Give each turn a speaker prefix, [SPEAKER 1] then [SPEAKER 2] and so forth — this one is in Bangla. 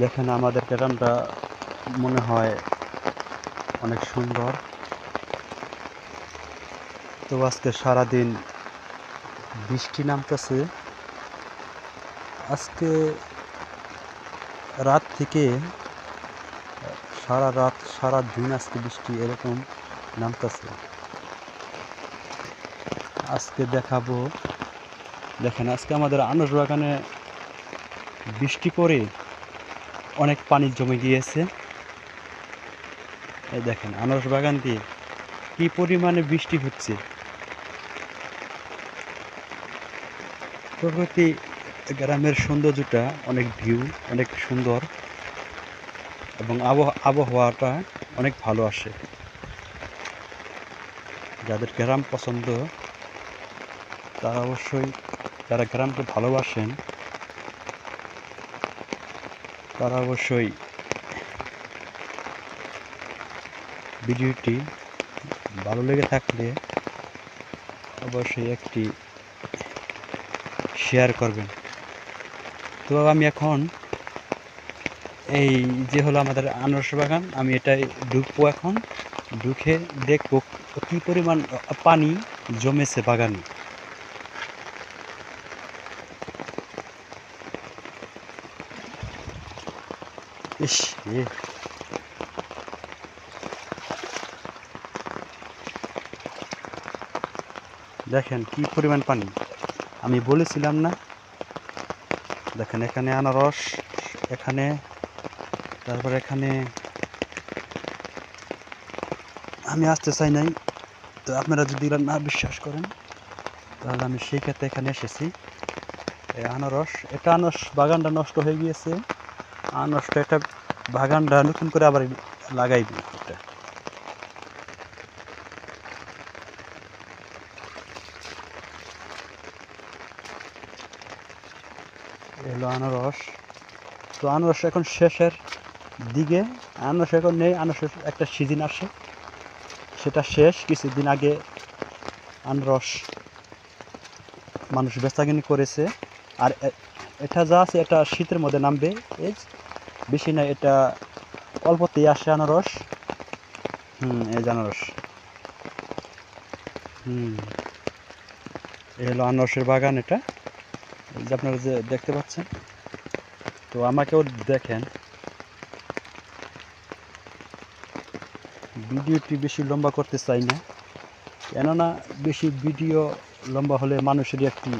[SPEAKER 1] দেখেন আমাদের গ্রামটা মনে হয় অনেক সুন্দর। তো আজকে সারাদিন বৃষ্টি নামতেছে। আজকে রাত থেকে সারা রাত সারা দিন আজকে বৃষ্টি এরকম নামতেছে। আজকে দেখাবো, দেখেন আজকে আমাদের আনারস বাগানে বৃষ্টি পড়ে অনেক পানি জমে গিয়েছে। এই দেখেন আনারস বাগান দিয়ে কি পরিমাণে বৃষ্টি হচ্ছে। প্রকৃতি গ্রামের সৌন্দর্যটা অনেক ভিউ অনেক সুন্দর এবং আবহাওয়াটা অনেক ভালো আসে। যাদের গ্রাম পছন্দ তারা অবশ্যই, যারা গ্রামকে ভালোবাসেন তারা অবশ্যই ভিডিওটি ভালো লেগে থাকলে অবশ্যই একটি শেয়ার করবেন। তো আমি এখন এই যে হলো আমাদের আনারস বাগান, আমি এটাই ঢুকবো। এখন ঢুকে দেখবো কি পরিমাণ পানি জমেছে বাগানে। ইস দেখেন কি পরিমাণ পানি, আমি বলেছিলাম না। দেখেন এখানে আনারস, এখানে, তারপর এখানে। আমি আসতে চাই নাই, তো আপনারা যদি না বিশ্বাস করেন তাহলে আমি সেই ক্ষেত্রে এখানে এসেছি। এই আনারস, এটা আনারস বাগানটা নষ্ট হয়ে গিয়েছে। আনারসটা এটা বাগানটা নতুন করে আবার লাগাইবি। এটা এলো আনারস। তো আনারস এখন শেষের দিকে, আনারস এখন নেই। আনারসের একটা সিজন আসে, সেটা শেষ। কিছুদিন আগে আনারস মানুষ বেচাকেনি করেছে। আর এটা যা আছে এটা শীতের মধ্যে নামবে, এই বেশি না, এটা অল্পতেই আসে আনারস। এই যে আনারস। এই হলো আনারসের বাগান। এটা এই যে আপনারা যে দেখতে পাচ্ছেন। তো আমাকেও দেখেন। ভিডিওটি বেশি লম্বা করতে চাই না, কেননা বেশি ভিডিও লম্বা হলে মানুষেরই একটি